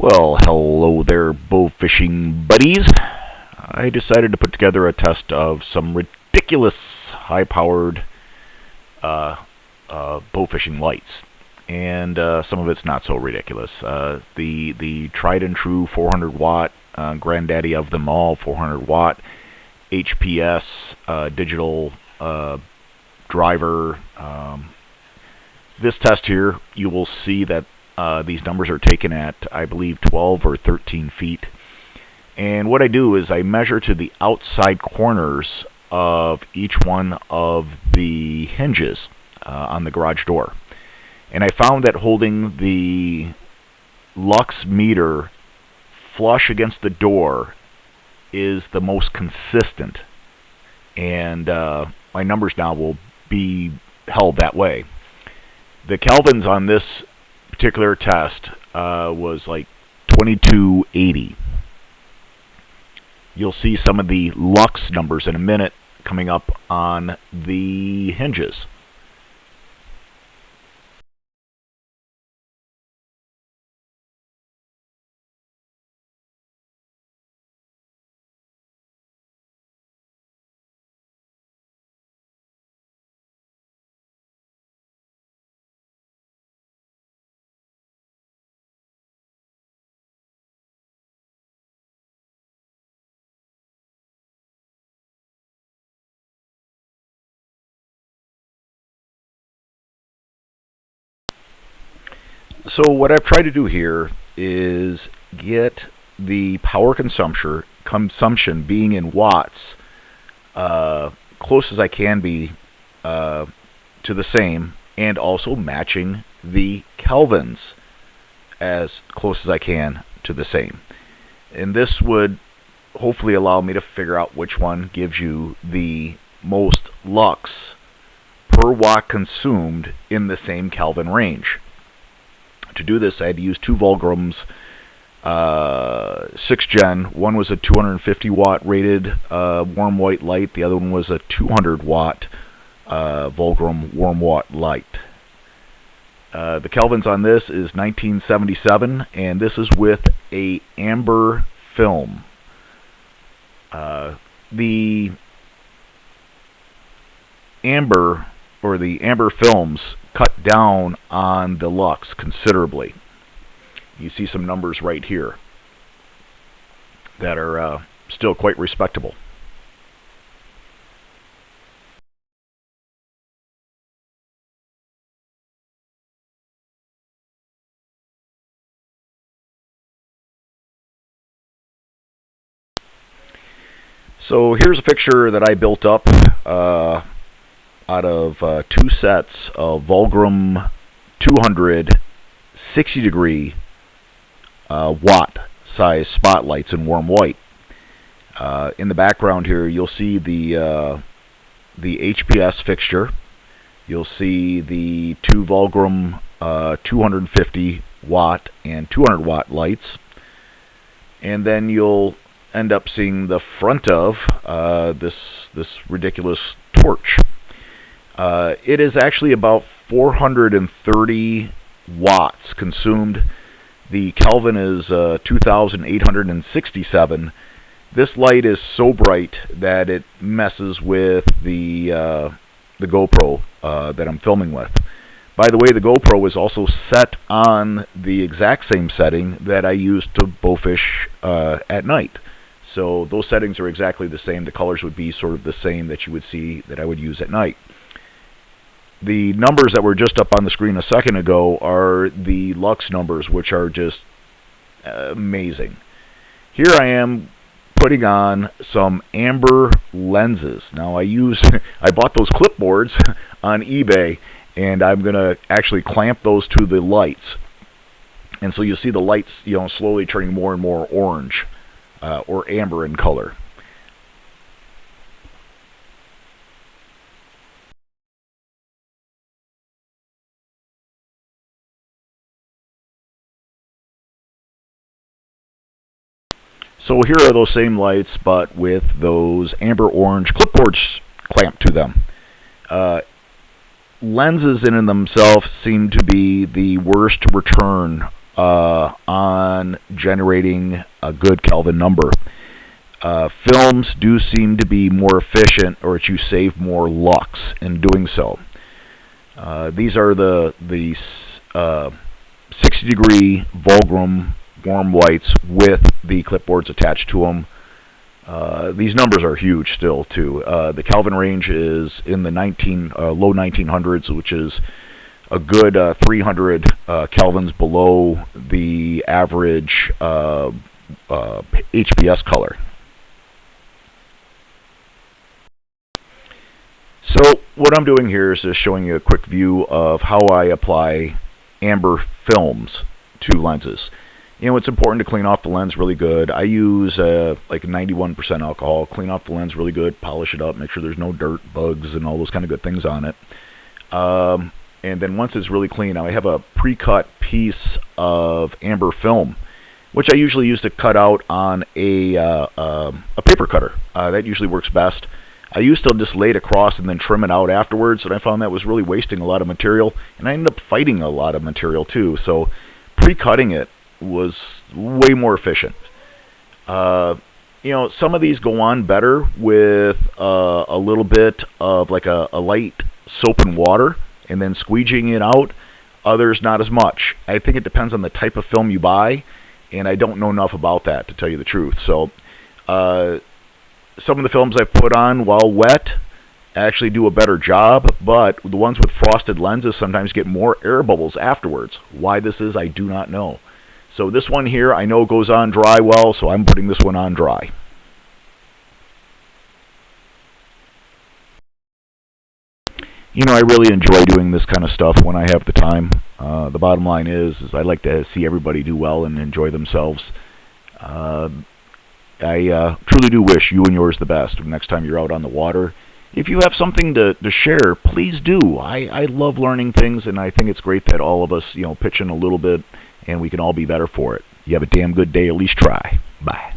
Well, hello there, bow fishing buddies. I decided to put together a test of some ridiculous high-powered bow fishing lights, and some of it's not so ridiculous. The tried and true 400 watt, granddaddy of them all, 400 watt HPS digital driver. This test here, you will see that these numbers are taken at, I believe, 12 or 13 feet. And what I do is I measure to the outside corners of each one of the hinges on the garage door. And I found that holding the lux meter flush against the door is the most consistent. And my numbers now will be held that way. The Kelvins on this particular test was like 2280. You'll see some of the lux numbers in a minute coming up on the hinges. So what I've tried to do here is get the power consumption being in watts close as I can be to the same, and also matching the Kelvins as close as I can to the same. And this would hopefully allow me to figure out which one gives you the most lux per watt consumed in the same Kelvin range. To do this, I had to use two Viugreums 6th gen. One was a 250 watt rated warm white light. The other one was a 200 watt Viugreum Warm White Light. The Kelvins on this is 1977, and this is with a amber film. The amber films cut down on the lux considerably. You see some numbers right here that are still quite respectable. So here's a fixture that I built up out of two sets of Viugreum 200 60-degree watt size spotlights in warm white. In the background here, you'll see the HPS fixture. You'll see the two Viugreum 250 watt and 200 watt lights, and then you'll end up seeing the front of this ridiculous torch. It is actually about 430 watts consumed. The Kelvin is 2,867. This light is so bright that it messes with the GoPro that I'm filming with. By the way, the GoPro is also set on the exact same setting that I use to bowfish at night. So those settings are exactly the same. The colors would be sort of the same that you would see that I would use at night. The numbers that were just up on the screen a second ago are the lux numbers, which are just amazing. Here I am putting on some amber lenses. Now I bought those clipboards on eBay, and I'm going to actually clamp those to the lights. And so you'll see the lights, slowly turning more and more orange or amber in color. So here are those same lights, but with those amber orange clipboards clamped to them. Lenses in and themselves seem to be the worst return on generating a good Kelvin number. Films do seem to be more efficient, or that you save more lux in doing so. These are the 60-degree Viugreum Warm Whites with the clipboards attached to them. These numbers are huge still, too. The Kelvin range is in the low 1900s, which is a good 300 kelvins below the average HPS color. So what I'm doing here is just showing you a quick view of how I apply amber films to lenses. You know, it's important to clean off the lens really good. I use like 91% alcohol, clean off the lens really good, polish it up, make sure there's no dirt, bugs, and all those kind of good things on it. And then once it's really clean, I have a pre-cut piece of amber film, which I usually use to cut out on a paper cutter. That usually works best. I used to just lay it across and then trim it out afterwards, and I found that was really wasting a lot of material, and I ended up fighting a lot of material too. So pre-cutting it was way more efficient. You know, some of these go on better with a little bit of like a light soap and water and then squeegeeing it out. Others not as much. I think it depends on the type of film you buy, and I don't know enough about that to tell you the truth. So some of the films I put on while wet actually do a better job, but the ones with frosted lenses sometimes get more air bubbles afterwards. Why this is, I do not know. So this one here, I know goes on dry well, so I'm putting this one on dry. You know, I really enjoy doing this kind of stuff when I have the time. The bottom line is I like to see everybody do well and enjoy themselves. I truly do wish you and yours the best next time you're out on the water. If you have something to share, please do. I love learning things, and I think it's great that all of us, you know, pitch in a little bit, and we can all be better for it. You have a damn good day. At least try. Bye.